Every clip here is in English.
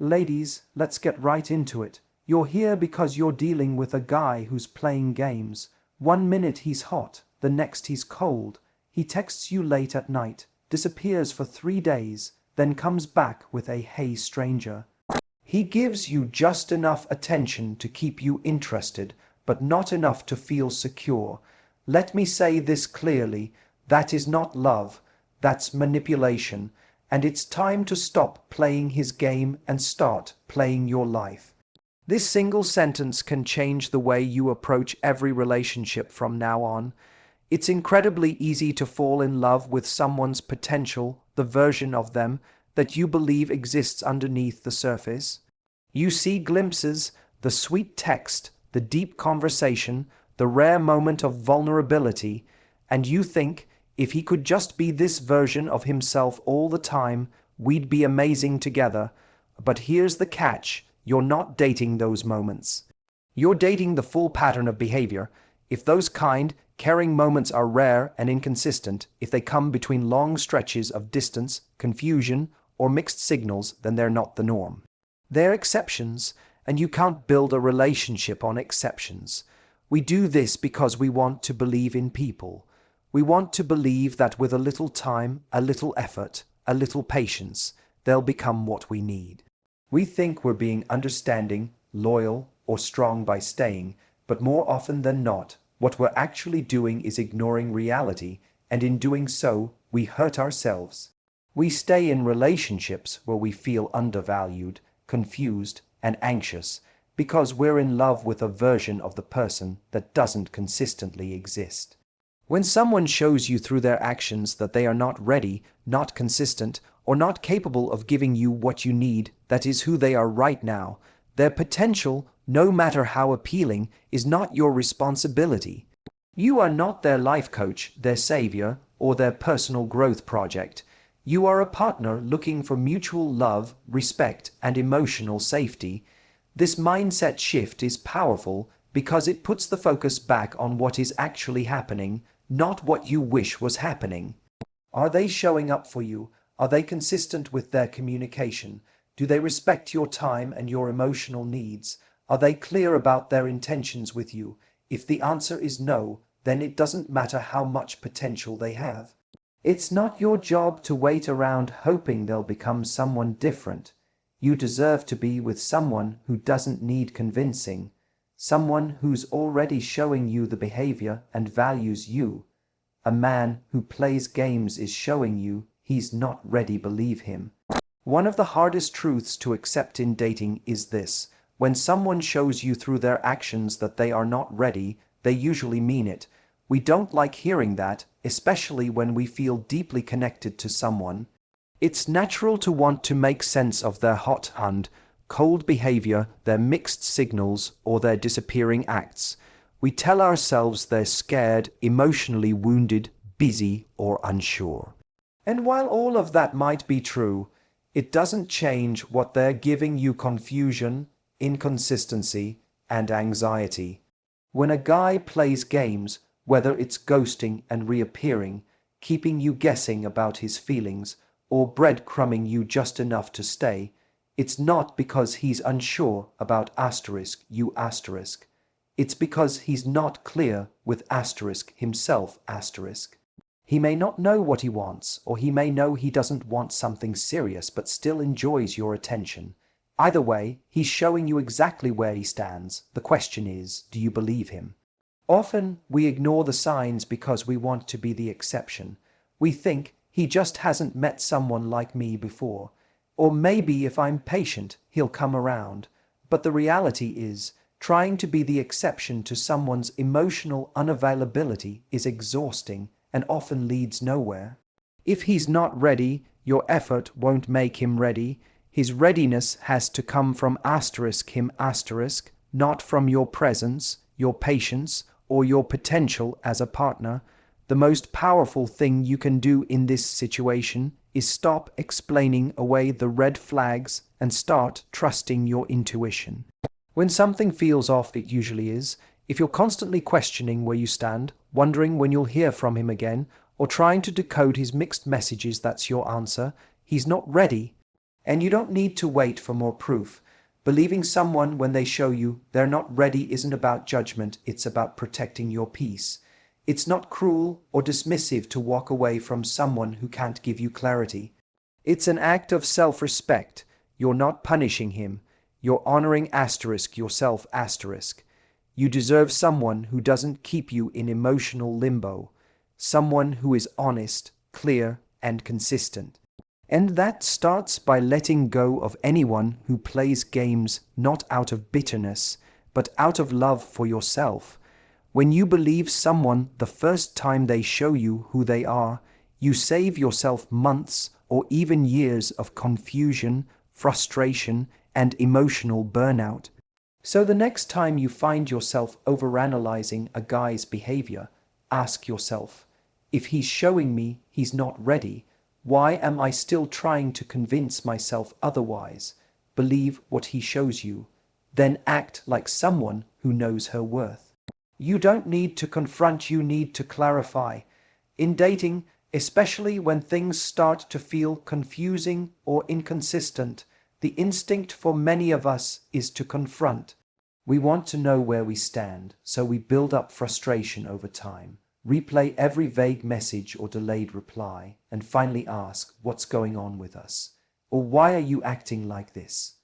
Ladies, let's get right into it. You're here because you're dealing with a guy who's playing games. One minute he's hot, the next he's cold. He texts you late at night, disappears for 3 days, then comes back with a "hey stranger." He gives you just enough attention to keep you interested, but not enough to feel secure. Let me say this clearly, that is not love, that's manipulation, and it's time to stop playing his game and start playing your life. This single sentence can change the way you approach every relationship from now on. It's incredibly easy to fall in love with someone's potential, the version of them that you believe exists underneath the surface. You see glimpses, the sweet text, the deep conversation, the rare moment of vulnerability, and you think, if he could just be this version of himself all the time, we'd be amazing together. But here's the catch, you're not dating those moments. You're dating the full pattern of behavior. If those kind, caring moments are rare and inconsistent, if they come between long stretches of distance, confusion, or mixed signals, then they're not the norm. They're exceptions, and you can't build a relationship on exceptions. We do this because we want to believe in people. We want to believe that with a little time, a little effort, a little patience, they'll become what we need. We think we're being understanding, loyal, or strong by staying, but more often than not, what we're actually doing is ignoring reality, and in doing so, we hurt ourselves. We stay in relationships where we feel undervalued, confused, and anxious because we're in love with a version of the person that doesn't consistently exist. When someone shows you through their actions that they are not ready, not consistent, or not capable of giving you what you need, that is who they are right now, their potential, no matter how appealing, is not your responsibility. You are not their life coach, their savior, or their personal growth project. You are a partner looking for mutual love, respect, and emotional safety. This mindset shift is powerful because it puts the focus back on what is actually happening, not what you wish was happening. Are they showing up for you? Are they consistent with their communication? Do they respect your time and your emotional needs? Are they clear about their intentions with you? If the answer is no, then it doesn't matter how much potential they have. It's not your job to wait around hoping they'll become someone different. You deserve to be with someone who doesn't need convincing, someone who's already showing you the behavior and values you. A man who plays games is showing you he's not ready, believe him. One of the hardest truths to accept in dating is this: when someone shows you through their actions that they are not ready, they usually mean it. We don't like hearing that, especially when we feel deeply connected to someone. It's natural to want to make sense of their hot and cold behavior, their mixed signals, or their disappearing acts. We tell ourselves they're scared, emotionally wounded, busy, or unsure. And while all of that might be true, it doesn't change what they're giving you: confusion, inconsistency, and anxiety. When a guy plays games, whether it's ghosting and reappearing, keeping you guessing about his feelings, or breadcrumbing you just enough to stay, it's not because he's unsure about you. It's because he's not clear with himself. He may not know what he wants, or he may know he doesn't want something serious but still enjoys your attention. Either way, he's showing you exactly where he stands. The question is, do you believe him? Often, we ignore the signs because we want to be the exception. We think, he just hasn't met someone like me before. Or maybe if I'm patient, he'll come around. But the reality is, trying to be the exception to someone's emotional unavailability is exhausting and often leads nowhere. If he's not ready, your effort won't make him ready. His readiness has to come from him, not from your presence, your patience, or your potential as a partner. The most powerful thing you can do in this situation is stop explaining away the red flags and start trusting your intuition. When something feels off, it usually is. If you're constantly questioning where you stand, wondering when you'll hear from him again, or trying to decode his mixed messages, that's your answer. He's not ready. And you don't need to wait for more proof. Believing someone when they show you they're not ready isn't about judgment, it's about protecting your peace. It's not cruel or dismissive to walk away from someone who can't give you clarity. It's an act of self-respect. You're not punishing him. You're honoring yourself. You deserve someone who doesn't keep you in emotional limbo. Someone who is honest, clear, and consistent. And that starts by letting go of anyone who plays games not out of bitterness, but out of love for yourself. When you believe someone the first time they show you who they are, you save yourself months or even years of confusion, frustration, and emotional burnout. So the next time you find yourself overanalyzing a guy's behavior, ask yourself, if he's showing me he's not ready, why am I still trying to convince myself otherwise? Believe what he shows you. Then act like someone who knows her worth. You don't need to confront, you need to clarify. In dating, especially when things start to feel confusing or inconsistent, the instinct for many of us is to confront. We want to know where we stand, so we build up frustration over time. Replay every vague message or delayed reply, and finally ask, what's going on with us? Or why are you acting like this?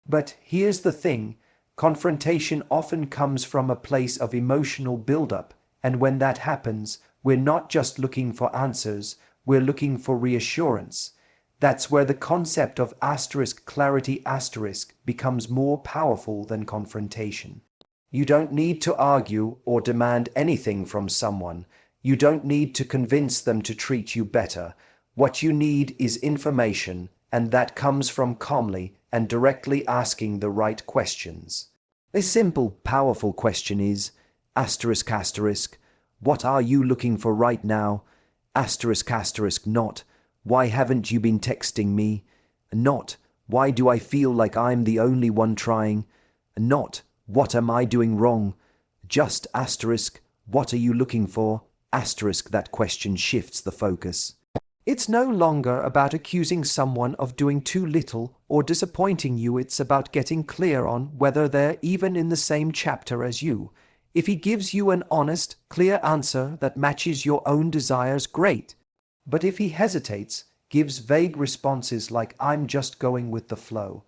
But here's the thing, confrontation often comes from a place of emotional buildup, and when that happens, we're not just looking for answers, we're looking for reassurance. That's where the concept of clarity becomes more powerful than confrontation. You don't need to argue or demand anything from someone. You don't need to convince them to treat you better. What you need is information, and that comes from calmly and directly asking the right questions. A simple, powerful question is, what are you looking for right now? Not, why haven't you been texting me? Not, why do I feel like I'm the only one trying? Not, what am I doing wrong? Just what are you looking for? That question shifts the focus. It's no longer about accusing someone of doing too little or disappointing you. It's about getting clear on whether they're even in the same chapter as you. If he gives you an honest, clear answer that matches your own desires, great. But if he hesitates, gives vague responses like I'm just going with the flow,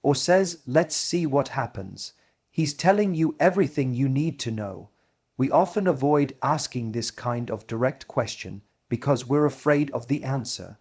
or says let's see what happens, he's telling you everything you need to know. We often avoid asking this kind of direct question because we're afraid of the answer.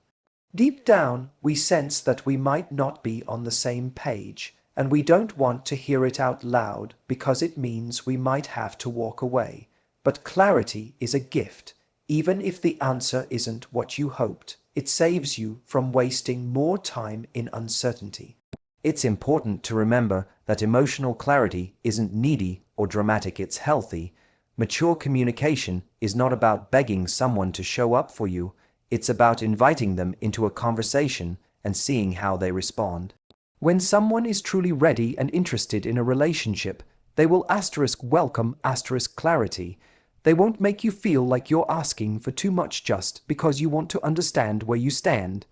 Deep down, we sense that we might not be on the same page, and we don't want to hear it out loud because it means we might have to walk away. But clarity is a gift. Even if the answer isn't what you hoped, it saves you from wasting more time in uncertainty. It's important to remember that emotional clarity isn't needy or dramatic, it's healthy. Mature communication is not about begging someone to show up for you, it's about inviting them into a conversation and seeing how they respond. When someone is truly ready and interested in a relationship, they will welcome clarity. They won't make you feel like you're asking for too much just because you want to understand where you stand.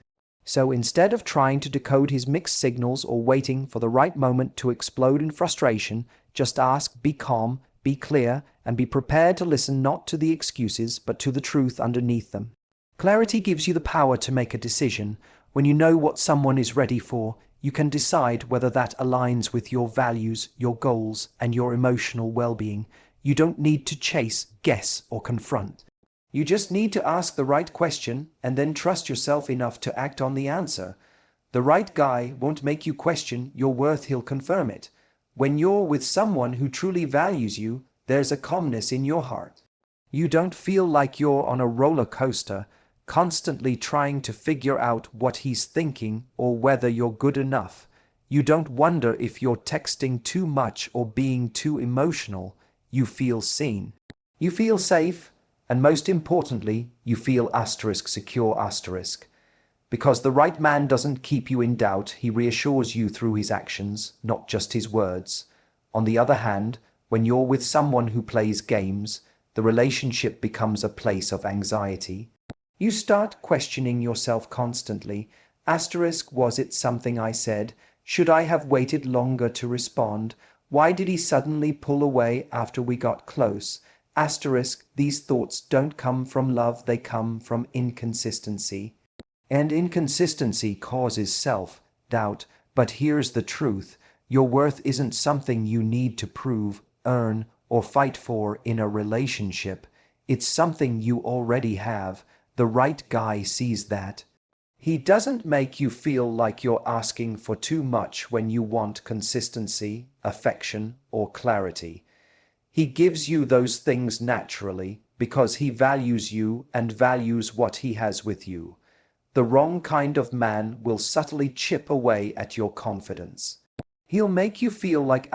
So instead of trying to decode his mixed signals or waiting for the right moment to explode in frustration, just ask, be calm, be clear, and be prepared to listen not to the excuses but to the truth underneath them. Clarity gives you the power to make a decision. When you know what someone is ready for, you can decide whether that aligns with your values, your goals, and your emotional well-being. You don't need to chase, guess, or confront. You just need to ask the right question and then trust yourself enough to act on the answer. The right guy won't make you question your worth, he'll confirm it. When you're with someone who truly values you, there's a calmness in your heart. You don't feel like you're on a roller coaster, constantly trying to figure out what he's thinking or whether you're good enough. You don't wonder if you're texting too much or being too emotional. You feel seen. You feel safe, and most importantly, you feel secure. Because the right man doesn't keep you in doubt, he reassures you through his actions, not just his words. On the other hand, when you're with someone who plays games, the relationship becomes a place of anxiety. You start questioning yourself constantly, Asterisk, was it something I said? Should I have waited longer to respond? Why did he suddenly pull away after we got close? Asterisk, these thoughts don't come from love, they come from inconsistency. And inconsistency causes self-doubt. But here's the truth. Your worth isn't something you need to prove, earn, or fight for in a relationship. It's something you already have. The right guy sees that. He doesn't make you feel like you're asking for too much when you want consistency, affection, or clarity. He gives you those things naturally because he values you and values what he has with you. The wrong kind of man will subtly chip away at your confidence. He'll make you feel like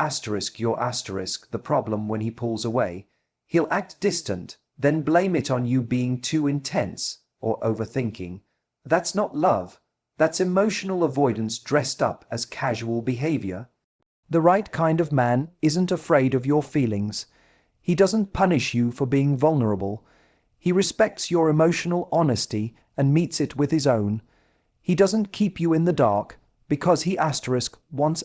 you're the problem when he pulls away. He'll act distant, then blame it on you being too intense or overthinking. That's not love. That's emotional avoidance dressed up as casual behavior. The right kind of man isn't afraid of your feelings. He doesn't punish you for being vulnerable. He respects your emotional honesty and meets it with his own. He doesn't keep you in the dark because he wants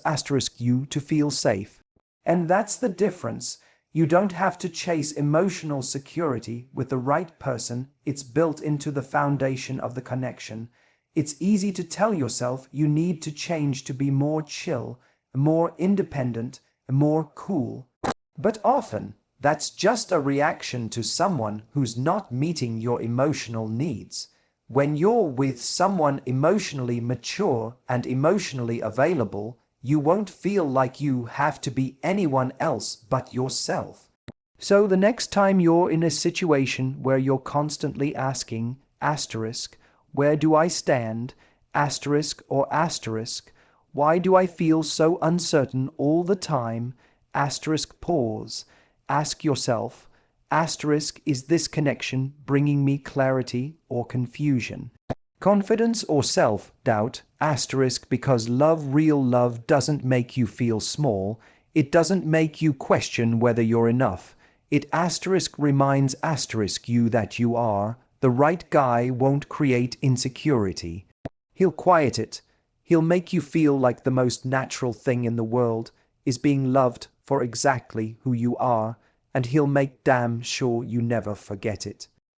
you to feel safe. And that's the difference. You don't have to chase emotional security with the right person. It's built into the foundation of the connection. It's easy to tell yourself you need to change to be more chill, more independent, more cool. But often, that's just a reaction to someone who's not meeting your emotional needs. When you're with someone emotionally mature and emotionally available, you won't feel like you have to be anyone else but yourself. So the next time you're in a situation where you're constantly asking, where do I stand, why do I feel so uncertain all the time, pause, ask yourself, is this connection bringing me clarity or confusion? Confidence or self-doubt, because real love doesn't make you feel small. It doesn't make you question whether you're enough. It reminds you that you are. The right guy won't create insecurity. He'll quiet it. He'll make you feel like the most natural thing in the world is being loved for exactly who you are, and he'll make damn sure you never forget it.